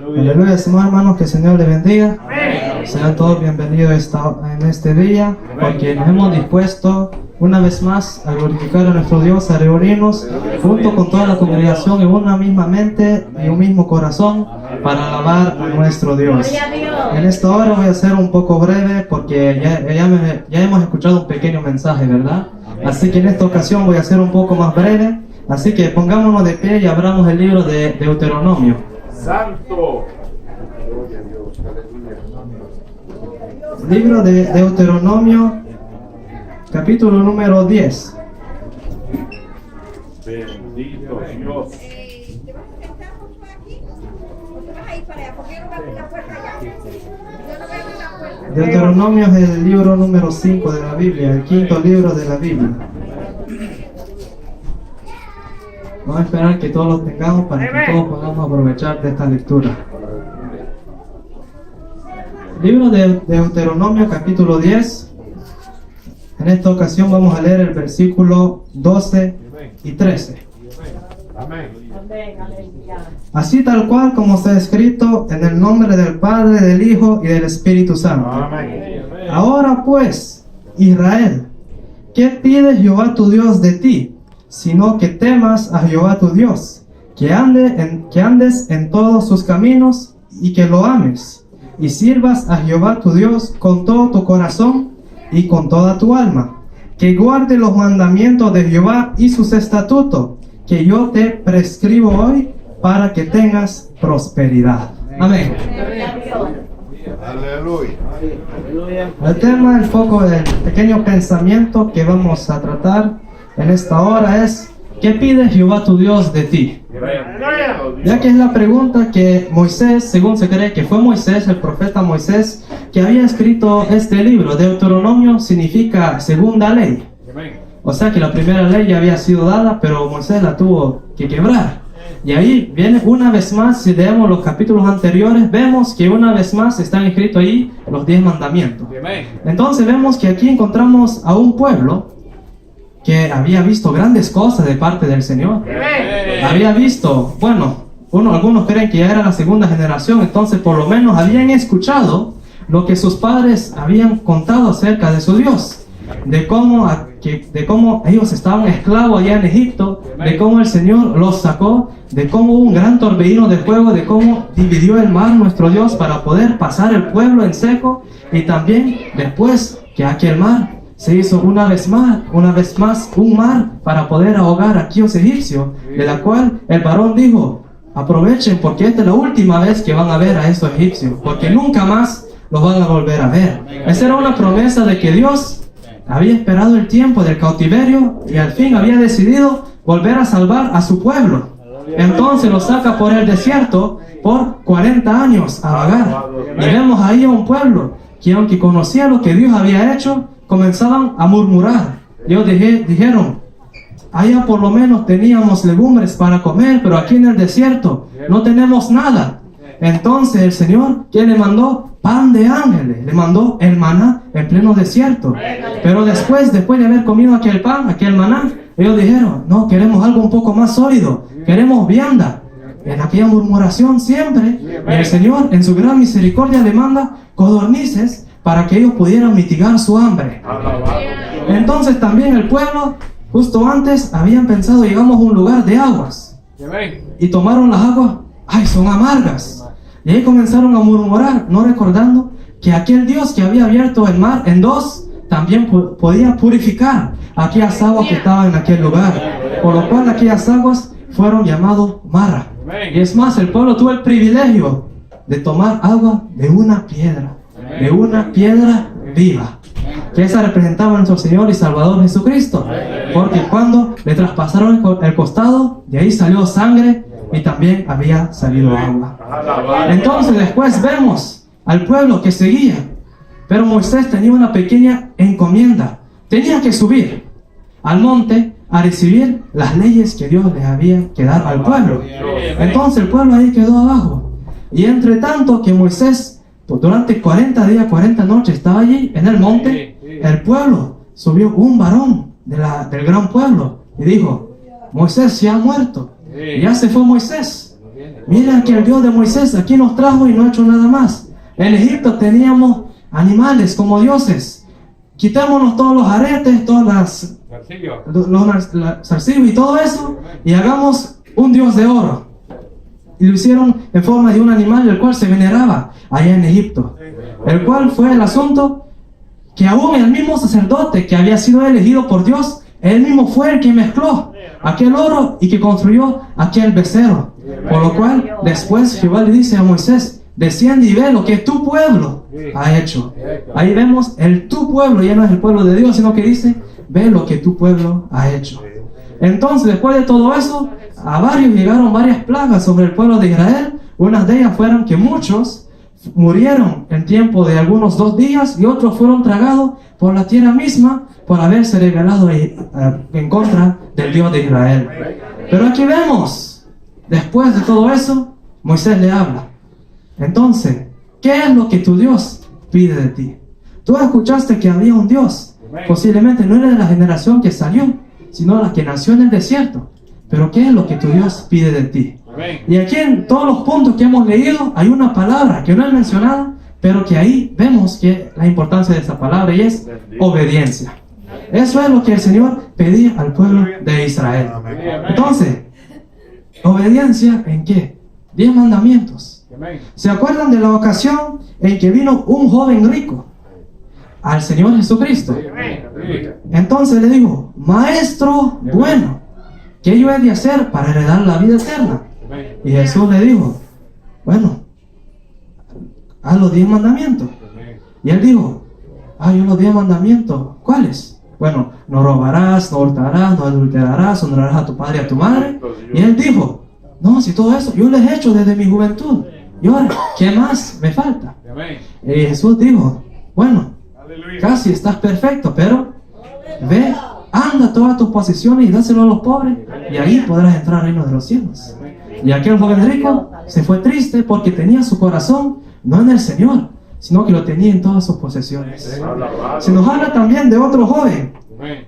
Aleluya, estimados hermanos, que el Señor les bendiga. Sean todos bienvenidos en este día, porque nos hemos dispuesto una vez más a glorificar a nuestro Dios, a reunirnos junto con toda la congregación en una misma mente y un mismo corazón para alabar a nuestro Dios. En esta hora voy a ser un poco breve porque ya hemos escuchado un pequeño mensaje, ¿verdad? Así que en esta ocasión voy a ser un poco más breve. Así que pongámonos de pie y abramos el libro de Deuteronomio. Santo. Libro de Deuteronomio, capítulo número 10. Bendito Dios. ¿Te vas a sentar mucho aquí? ¿O te vas a ir para allá? Porque yo no voy a abrir la puerta allá. Yo no voy a abrir la puerta. Deuteronomio es el libro número 5 de la Biblia, el quinto libro de la Biblia. Vamos a esperar que todos lo tengamos para que todos podamos aprovechar de esta lectura. Libro de Deuteronomio, capítulo 10. En esta ocasión vamos a leer el versículo 12 y 13. Amén. Así tal cual como está escrito, en el nombre del Padre, del Hijo y del Espíritu Santo. Amén. Ahora pues, Israel, ¿qué pide Jehová tu Dios de ti? Sino que temas a Jehová tu Dios, que andes en todos sus caminos y que lo ames, y sirvas a Jehová tu Dios con todo tu corazón y con toda tu alma, que guarde los mandamientos de Jehová y sus estatutos, que yo te prescribo hoy para que tengas prosperidad. Amén. Aleluya. El tema, el foco del pequeño pensamiento que vamos a tratar en esta hora es: ¿qué pide Jehová tu Dios de ti? Ya que es la pregunta que Moisés, según se cree que fue Moisés, el profeta Moisés, que había escrito este libro. Deuteronomio significa segunda ley. O sea que la primera ley ya había sido dada, pero Moisés la tuvo que quebrar. Y ahí viene una vez más, si leemos los capítulos anteriores, vemos que una vez más están escritos ahí los 10 mandamientos. Entonces vemos que aquí encontramos a un pueblo que había visto grandes cosas de parte del Señor. Había visto, algunos creen que ya era la segunda generación, entonces por lo menos habían escuchado lo que sus padres habían contado acerca de su Dios, de cómo ellos estaban esclavos allá en Egipto, de cómo el Señor los sacó, de cómo hubo un gran torbellino de fuego, de cómo dividió el mar nuestro Dios para poder pasar el pueblo en seco, y también después que aquel mar se hizo una vez más un mar para poder ahogar a aquellos egipcios, de la cual el varón dijo: aprovechen porque esta es la última vez que van a ver a estos egipcios, porque nunca más los van a volver a ver. Esa era una promesa de que Dios había esperado el tiempo del cautiverio y al fin había decidido volver a salvar a su pueblo. Entonces los saca por el desierto por 40 años a vagar, y vemos ahí a un pueblo que, aunque conocía lo que Dios había hecho, comenzaban a murmurar. Ellos dijeron: allá por lo menos teníamos legumbres para comer, pero aquí en el desierto no tenemos nada. Entonces el Señor, ¿qué le mandó? Pan de ángeles, le mandó el maná en pleno desierto. Pero después de haber comido aquel pan, aquel maná, ellos dijeron: no, queremos algo un poco más sólido, queremos vianda. En aquella murmuración siempre, el Señor en su gran misericordia le manda codornices para que ellos pudieran mitigar su hambre. Entonces también el pueblo, justo antes, habían pensado: llegamos a un lugar de aguas, y tomaron las aguas, ¡ay, son amargas! Y ahí comenzaron a murmurar, no recordando que aquel Dios que había abierto el mar en dos, también podía purificar aquellas aguas que estaban en aquel lugar, por lo cual aquellas aguas fueron llamadas Mara. Y es más, el pueblo tuvo el privilegio de tomar agua de una piedra viva, que esa representaba a nuestro Señor y Salvador Jesucristo, porque cuando le traspasaron el costado, de ahí salió sangre y también había salido agua. Entonces después vemos al pueblo que seguía, pero Moisés tenía una pequeña encomienda: tenía que subir al monte a recibir las leyes que Dios les había que dar al pueblo. Entonces el pueblo ahí quedó abajo, y entre tanto que Moisés durante 40 días, 40 noches estaba allí en el monte, el pueblo subió un varón del gran pueblo y dijo: Moisés se ha muerto. Ya se fue Moisés. Mira que el Dios de Moisés aquí nos trajo y no ha hecho nada más. En Egipto teníamos animales como dioses. Quitémonos todos los aretes, todas los zarcillos y todo eso, y hagamos un dios de oro. Y lo hicieron en forma de un animal, el cual se veneraba allá en Egipto. El cual fue el asunto que aún el mismo sacerdote que había sido elegido por Dios, él mismo fue el que mezcló aquel oro y que construyó aquel becerro. Por lo cual después Jehová le dice a Moisés: desciende y ve lo que tu pueblo ha hecho. Ahí vemos el tu pueblo, ya no es el pueblo de Dios, sino que dice: ve lo que tu pueblo ha hecho. Entonces, después de todo eso, a varios llegaron varias plagas sobre el pueblo de Israel. Unas de ellas fueron que muchos murieron en tiempo de algunos 2 días, y otros fueron tragados por la tierra misma por haberse rebelado en contra del Dios de Israel. Pero aquí vemos, después de todo eso, Moisés le habla. Entonces, ¿qué es lo que tu Dios pide de ti? Tú escuchaste que había un Dios. Posiblemente no era de la generación que salió, sino la que nació en el desierto. Pero ¿qué es lo que tu Dios pide de ti? Y aquí en todos los puntos que hemos leído hay una palabra que no es mencionada, pero que ahí vemos que la importancia de esa palabra, y es obediencia. Eso es lo que el Señor pedía al pueblo de Israel. Entonces, ¿obediencia en qué? 10 mandamientos. ¿Se acuerdan de la ocasión en que vino un joven rico al Señor Jesucristo? Entonces le dijo: maestro bueno, ¿qué yo he de hacer para heredar la vida eterna? Y Jesús le dijo: bueno, haz los 10 mandamientos. Y él dijo: yo los 10 mandamientos, ¿cuáles? Bueno, no robarás, no hurtarás, no adulterarás, honrarás a tu padre y a tu madre. Y él dijo: no, si todo eso yo les he hecho desde mi juventud, y ahora, ¿qué más me falta? Y Jesús dijo: bueno, casi estás perfecto, pero ve, anda todas tus posesiones y dáselo a los pobres, y ahí podrás entrar al reino de los cielos. Y aquel joven rico se fue triste porque tenía su corazón no en el Señor, sino que lo tenía en todas sus posesiones. Se nos habla también de otro joven,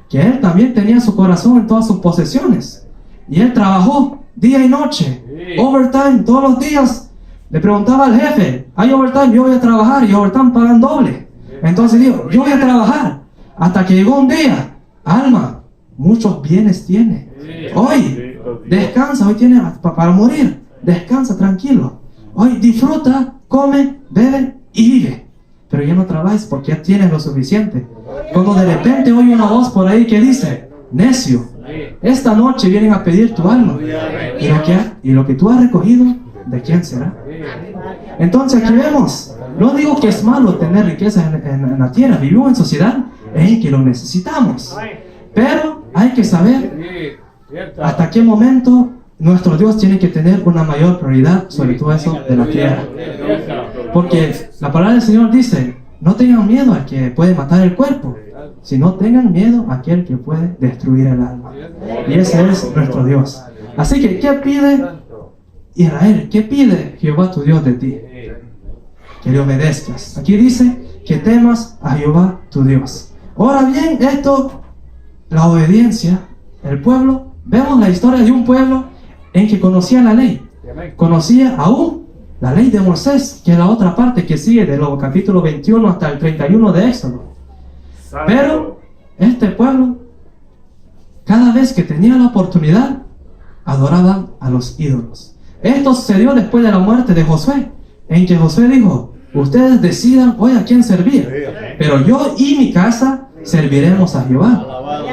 que él también tenía su corazón en todas sus posesiones, y él trabajó día y noche, overtime, todos los días. Le preguntaba al jefe: hay overtime, yo voy a trabajar, y overtime pagan doble. Entonces dijo: yo voy a trabajar, hasta que llegó un día: alma, muchos bienes tiene, hoy descansa, hoy tiene para morir, descansa tranquilo, hoy disfruta, come, bebe y vive, pero ya no trabajes porque ya tienes lo suficiente. Cuando de repente oye una voz por ahí que dice: necio, esta noche vienen a pedir tu alma, y lo que tú has recogido, ¿de quién será? Entonces aquí vemos, no digo que es malo tener riquezas en la tierra, vivimos en sociedad en que lo necesitamos, pero hay que saber hasta qué momento nuestro Dios tiene que tener una mayor prioridad sobre todo eso de la tierra. Porque la palabra del Señor dice: no tengan miedo al que puede matar el cuerpo, sino tengan miedo a aquel que puede destruir el alma. Y ese es nuestro Dios. Así que, ¿qué pide Israel? ¿Qué pide Jehová tu Dios de ti? Que le obedezcas. Aquí dice que temas a Jehová tu Dios. Ahora bien, esto, la obediencia, el pueblo, vemos la historia de un pueblo en que conocía la ley, conocía aún la ley de Moisés, que es la otra parte que sigue de los capítulos 21 hasta el 31 de Éxodo. Pero este pueblo, cada vez que tenía la oportunidad, adoraban a los ídolos. Esto sucedió después de la muerte de Josué, en que Josué dijo: ustedes decidan hoy a quién servir, pero yo y mi casa serviremos a Jehová.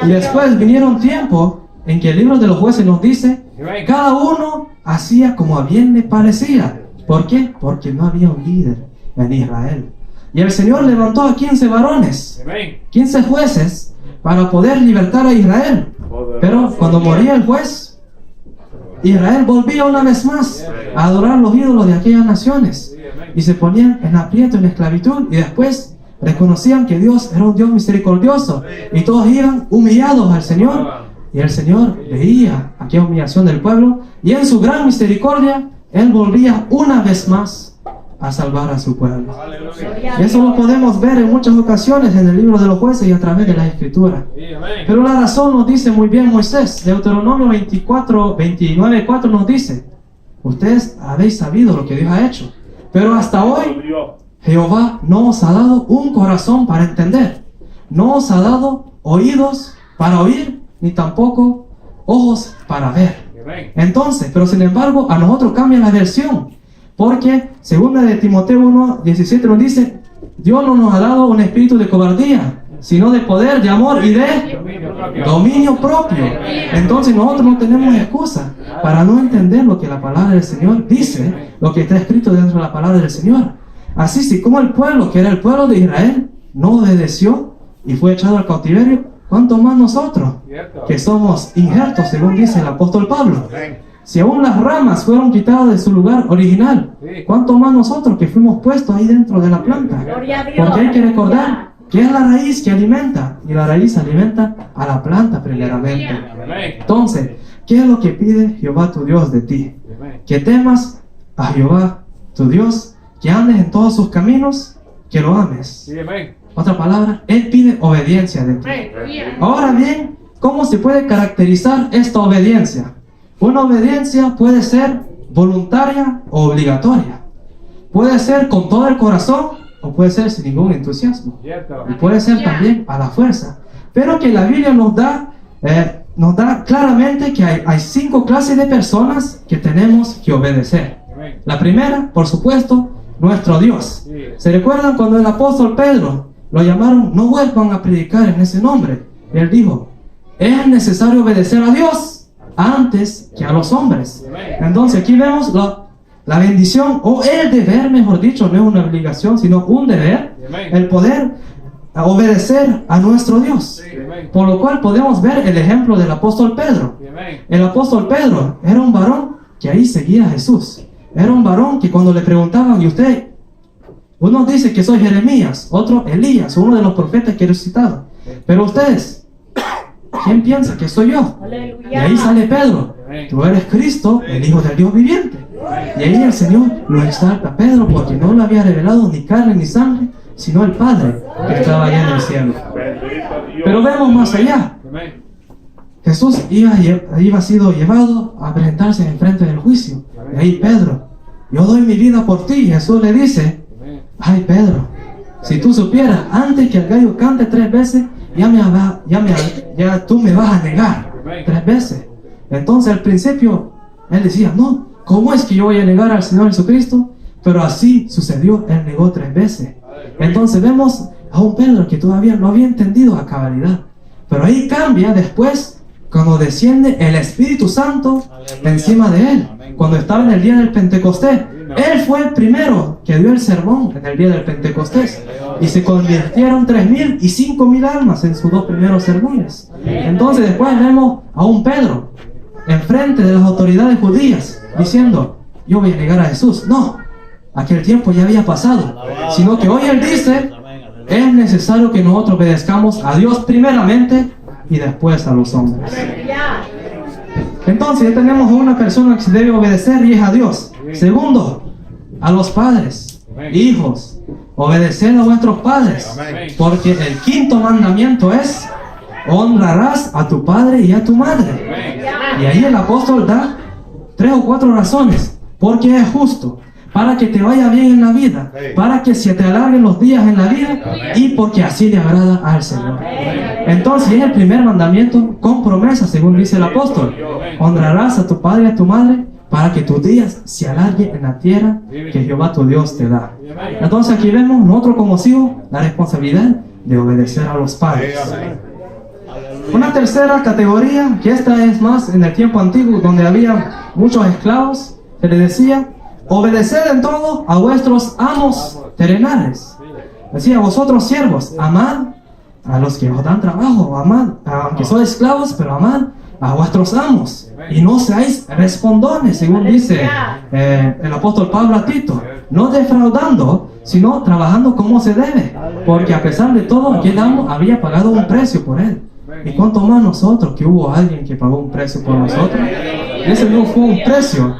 Y después vinieron tiempos en que el libro de los jueces nos dice: cada uno hacía como a bien le parecía. ¿Por qué? Porque no había un líder en Israel. Y el Señor levantó a 15 varones, 15 jueces, para poder libertar a Israel. Pero cuando moría el juez, Israel volvía una vez más a adorar los ídolos de aquellas naciones, y se ponían en aprieto, en esclavitud, y después reconocían que Dios era un Dios misericordioso, y todos iban humillados al Señor, y el Señor veía aquella humillación del pueblo, y en su gran misericordia Él volvía una vez más a salvar a su pueblo. Y eso lo podemos ver en muchas ocasiones en el libro de los jueces y a través de la escritura. Pero la razón nos dice muy bien Moisés. Deuteronomio 29:4 nos dice: ustedes habéis sabido lo que Dios ha hecho. Pero hasta hoy Dios. Jehová no os ha dado un corazón para entender, no os ha dado oídos para oír, ni tampoco ojos para ver. Amén. Entonces, pero sin embargo, a nosotros cambia la versión, porque segunda de Timoteo 1:17 nos dice, Dios no nos ha dado un espíritu de cobardía, sino de poder, de amor y de dominio propio. Entonces nosotros no tenemos excusa para no entender lo que la palabra del Señor dice, lo que está escrito dentro de la palabra del Señor. Así, si como el pueblo, que era el pueblo de Israel, no obedeció y fue echado al cautiverio, ¿cuánto más nosotros, que somos injertos, según dice el apóstol Pablo? Si aún las ramas fueron quitadas de su lugar original, ¿cuánto más nosotros que fuimos puestos ahí dentro de la planta? Gloria a Dios. Porque hay que recordar que es la raíz que alimenta, y la raíz alimenta a la planta primeramente. Amén. Entonces, ¿qué es lo que pide Jehová tu Dios de ti? Que temas a Jehová tu Dios, que andes en todos sus caminos, que lo ames. Sí, amén. Otra palabra, Él pide obediencia de ti. Ahora bien, ¿cómo se puede caracterizar esta obediencia? Una obediencia puede ser voluntaria o obligatoria. Puede ser con todo el corazón o puede ser sin ningún entusiasmo. Cierto. Y puede ser también a la fuerza. Pero que la Biblia nos da claramente que hay 5 clases de personas que tenemos que obedecer. Amén. La primera, por supuesto, nuestro Dios. Sí. ¿Se recuerdan cuando el apóstol Pedro lo llamaron, no vuelvan a predicar en ese nombre? Él dijo, es necesario obedecer a Dios antes que a los hombres. Entonces aquí vemos la bendición, o el deber, mejor dicho, no es una obligación, sino un deber, el poder obedecer a nuestro Dios. Por lo cual podemos ver el ejemplo del apóstol Pedro. El apóstol Pedro era un varón que ahí seguía a Jesús. Era un varón que cuando le preguntaban, ¿y usted? Uno dice que soy Jeremías, otro Elías, uno de los profetas que he resucitado. Pero ustedes, ¿quién piensa que soy yo? Y ahí sale Pedro, tú eres Cristo, el Hijo del Dios viviente. Y ahí el Señor lo exalta a Pedro porque no le había revelado ni carne ni sangre, sino el Padre que estaba allá en el cielo. Bendito Dios. Pero vemos más allá. Amén. Jesús iba sido llevado a presentarse en frente del juicio. Y ahí Pedro, yo doy mi vida por ti. Jesús le dice, ay Pedro, si tú supieras, antes que el gallo cante 3 veces, ya tú me vas a negar 3 veces. Entonces al principio él decía, no, ¿cómo es que yo voy a negar al Señor Jesucristo? Pero así sucedió, él negó 3 veces. Entonces vemos a un Pedro que todavía no había entendido a cabalidad. Pero ahí cambia después cuando desciende el Espíritu Santo encima de él. Cuando estaba en el día del Pentecostés, él fue el primero que dio el sermón en el día del Pentecostés. Y se convirtieron 3,000 y 5,000 almas en sus 2 primeros sermones. Entonces después vemos a un Pedro enfrente de las autoridades judías diciendo, yo voy a negar a Jesús. No, aquel tiempo ya había pasado. Sino que hoy él dice, es necesario que nosotros obedezcamos a Dios primeramente y después a los hombres. Entonces ya tenemos a una persona que se debe obedecer y es a Dios. Segundo, a los padres, hijos, obedecer a vuestros padres, porque el 5.º mandamiento es, honrarás a tu padre y a tu madre. Y ahí el apóstol da 3 o 4 razones, porque es justo, para que te vaya bien en la vida, para que se te alarguen los días en la vida y porque así le agrada al Señor. Entonces es el primer mandamiento con promesa, según dice el apóstol. Honrarás a tu padre y a tu madre para que tus días se alarguen en la tierra que Jehová tu Dios te da. Entonces aquí vemos nosotros como hijos la responsabilidad de obedecer a los padres. Una tercera categoría, que esta es más en el tiempo antiguo donde había muchos esclavos, se les decía, obedeced en todo a vuestros amos terrenales. Decía, vosotros siervos, amad a los que os dan trabajo, amad, aunque sois esclavos, pero amad a vuestros amos y no seáis respondones, según dice el apóstol Pablo a Tito, no defraudando, sino trabajando como se debe, porque a pesar de todo aquel amo había pagado un precio por él. Y cuánto más nosotros, que hubo alguien que pagó un precio por nosotros. Ese no fue un precio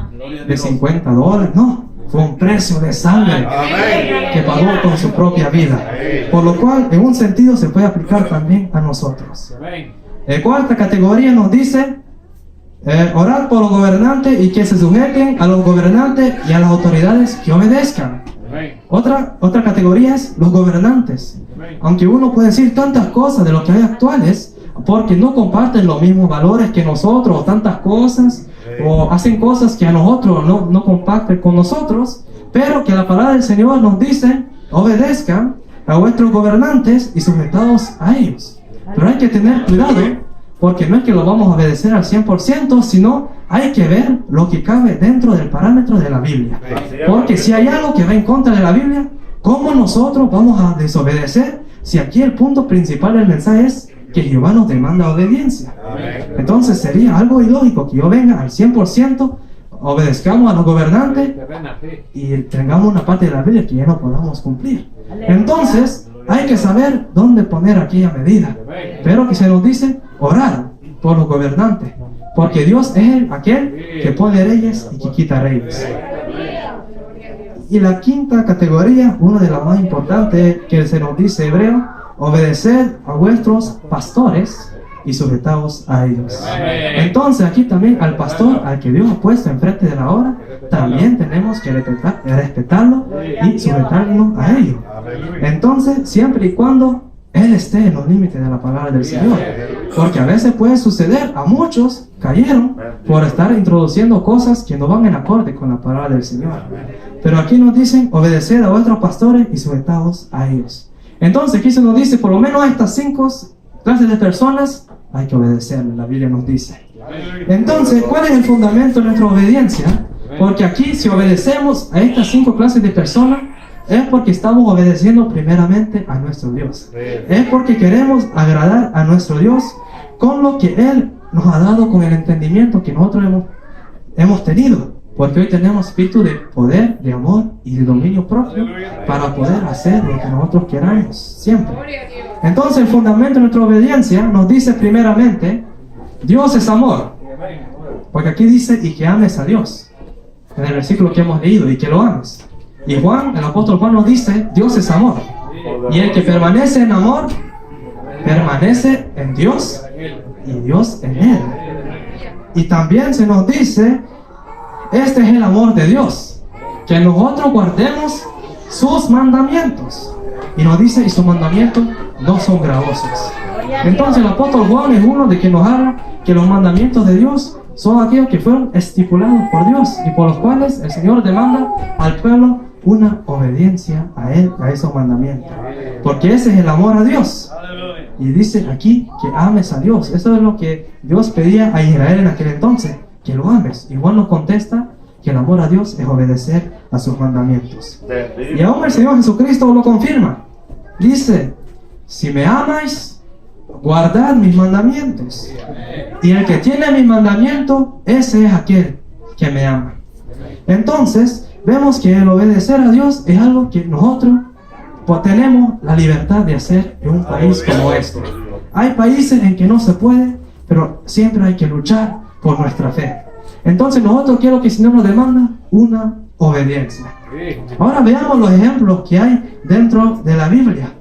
de $50, no, fue un precio de sangre que pagó con su propia vida, por lo cual en un sentido se puede aplicar también a nosotros. Cuarta categoría nos dice Orar por los gobernantes y que se sujeten a los gobernantes y a las autoridades que obedezcan. Otra categoría es los gobernantes. Aunque uno puede decir tantas cosas de lo que hay actuales, porque no comparten los mismos valores que nosotros, o tantas cosas, o hacen cosas que a nosotros no comparten con nosotros, pero que la palabra del Señor nos dice, obedezcan a vuestros gobernantes y sujetados a ellos. Pero hay que tener cuidado, porque no es que lo vamos a obedecer al 100%, sino hay que ver lo que cabe dentro del parámetro de la Biblia. Porque si hay algo que va en contra de la Biblia, ¿cómo nosotros vamos a desobedecer si aquí el punto principal del mensaje es que Jehová nos demanda obediencia? Entonces sería algo ilógico que yo venga al 100%, obedezcamos a los gobernantes y tengamos una parte de la Biblia que ya no podamos cumplir. Entonces hay que saber dónde poner aquella medida. Pero que se nos dice orar por los gobernantes, porque Dios es aquel que pone reyes y que quita reyes. Y la quinta categoría, una de las más importantes que se nos dice hebreo, obedeced a vuestros pastores y sujetaos a ellos. Entonces aquí también al pastor, al que Dios ha puesto enfrente de la obra, también tenemos que respetarlo y sujetarnos a ellos. Entonces, siempre y cuando él esté en los límites de la palabra del Señor, porque a veces puede suceder, a muchos cayeron por estar introduciendo cosas que no van en acorde con la palabra del Señor. Pero aquí nos dicen, obedeced a vuestros pastores y sujetaos a ellos. Entonces aquí se nos dice, por lo menos a estas 5 clases de personas hay que obedecerle, la Biblia nos dice. Entonces, ¿cuál es el fundamento de nuestra obediencia? Porque aquí, si obedecemos a estas 5 clases de personas, es porque estamos obedeciendo primeramente a nuestro Dios. Es porque queremos agradar a nuestro Dios con lo que Él nos ha dado, con el entendimiento que nosotros hemos tenido. Porque hoy tenemos espíritu de poder, de amor y de dominio propio para poder hacer lo que nosotros queramos siempre. Entonces el fundamento de nuestra obediencia nos dice primeramente, Dios es amor. Porque aquí dice, y que ames a Dios. En el versículo que hemos leído, y que lo ames. Y Juan, el apóstol Juan nos dice, Dios es amor. Y el que permanece en amor, permanece en Dios y Dios en él. Y también se nos dice, este es el amor de Dios, que nosotros guardemos sus mandamientos. Y nos dice, y sus mandamientos no son gravosos. Entonces el apóstol Juan es uno de que nos habla que los mandamientos de Dios son aquellos que fueron estipulados por Dios y por los cuales el Señor demanda al pueblo una obediencia a Él, a esos mandamientos. Porque ese es el amor a Dios. Y dice aquí que ames a Dios. Eso es lo que Dios pedía a Israel en aquel entonces, que lo ames. Y Juan nos contesta que el amor a Dios es obedecer a sus mandamientos. Y aún el Señor Jesucristo lo confirma. Dice, si me amáis, guardad mis mandamientos. Y el que tiene mis mandamientos, ese es aquel que me ama. Entonces, vemos que el obedecer a Dios es algo que nosotros tenemos la libertad de hacer en un país como este. Hay países en que no se puede, pero siempre hay que luchar por nuestra fe. Entonces nosotros quiero que el Señor nos demanda una obediencia. Ahora veamos los ejemplos que hay dentro de la Biblia.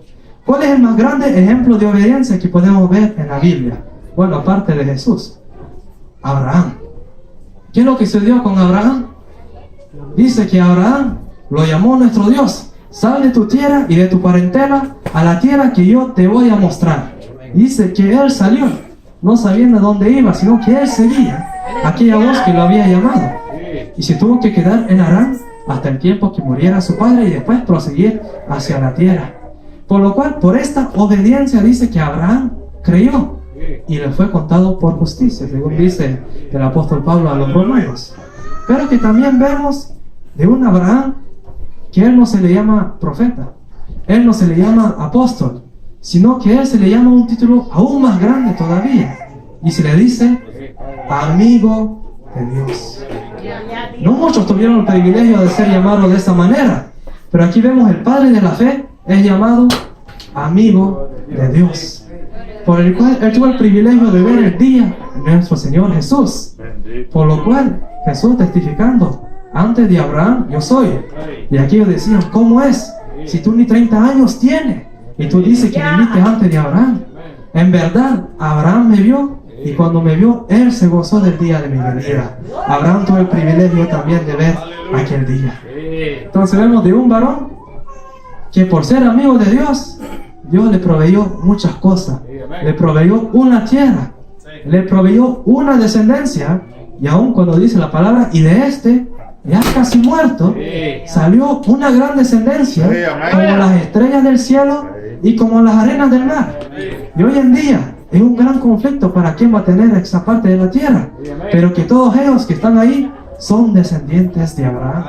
¿Cuál es el más grande ejemplo de obediencia que podemos ver en la Biblia? Bueno, aparte de Jesús, Abraham. ¿Qué es lo que sucedió con Abraham? Dice que Abraham lo llamó nuestro Dios. Sal de tu tierra y de tu parentela a la tierra que yo te voy a mostrar. Dice que él salió, no sabiendo a dónde iba, sino que él seguía aquella voz que lo había llamado. Y se tuvo que quedar en Harán hasta el tiempo que muriera su padre y después proseguir hacia la tierra. Por lo cual, por esta obediencia dice que Abraham creyó y le fue contado por justicia, según dice el apóstol Pablo a los romanos. Pero que también vemos de un Abraham que él no se le llama profeta, él no se le llama apóstol, sino que él se le llama un título aún más grande todavía, y se le dice amigo de Dios. No muchos tuvieron el privilegio de ser llamados de esa manera, pero aquí vemos el padre de la fe es llamado amigo de Dios, por el cual él tuvo el privilegio de ver el día de nuestro Señor Jesús, por lo cual Jesús testificando, antes de Abraham yo soy. Y aquí ellos decían, ¿cómo es? Si tú ni 30 años tienes y tú dices que viniste antes de Abraham. En verdad, Abraham me vio Y cuando me vio, él se gozó del día de mi venida. Abraham tuvo el privilegio también de ver aquel día. Entonces vemos de un varón que por ser amigo de Dios, Dios le proveyó muchas cosas. Le proveyó una tierra, le proveyó una descendencia, y aún cuando dice la palabra, y de este, ya casi muerto, salió una gran descendencia, como las estrellas del cielo y como las arenas del mar. Y hoy en día es un gran conflicto para quién va a tener esa parte de la tierra, pero que todos ellos que están ahí son descendientes de Abraham,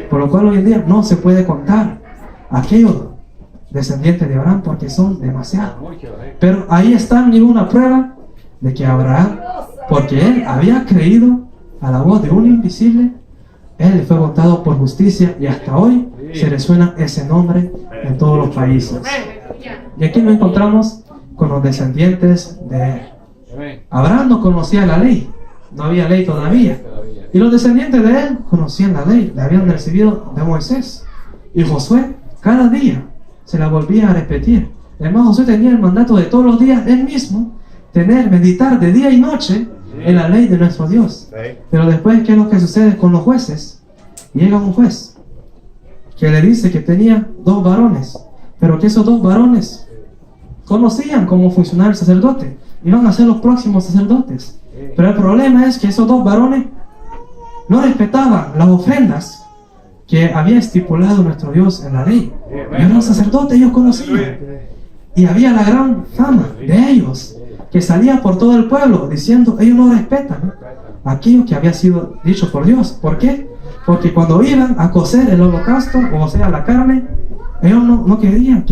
por lo cual hoy en día no se puede contar aquellos descendientes de Abraham porque son demasiados. Pero ahí está ninguna prueba de que Abraham, porque él había creído a la voz de un invisible, él le fue votado por justicia, y hasta hoy se le suena ese nombre en todos los países. Y aquí nos encontramos con los descendientes de él. Abraham no conocía la ley, no había ley todavía, y los descendientes de él conocían la ley, la habían recibido de Moisés. Y Josué cada día se la volvía a repetir. Además, Josué tenía el mandato de todos los días él mismo meditar de día y noche en la ley de nuestro Dios. Pero después, ¿qué es lo que sucede con los jueces? Llega un juez que le dice que tenía 2 varones, pero que esos 2 varones conocían cómo funcionaba el sacerdote, iban a ser los próximos sacerdotes. Pero el problema es que esos 2 varones no respetaban las ofrendas que había estipulado nuestro Dios en la ley. Y eran sacerdotes, ellos conocían. Y había la gran fama de ellos, que salía por todo el pueblo diciendo, ellos no respetan aquello que había sido dicho por Dios. ¿Por qué? Porque cuando iban a cocer el holocausto, o sea la carne, ellos no querían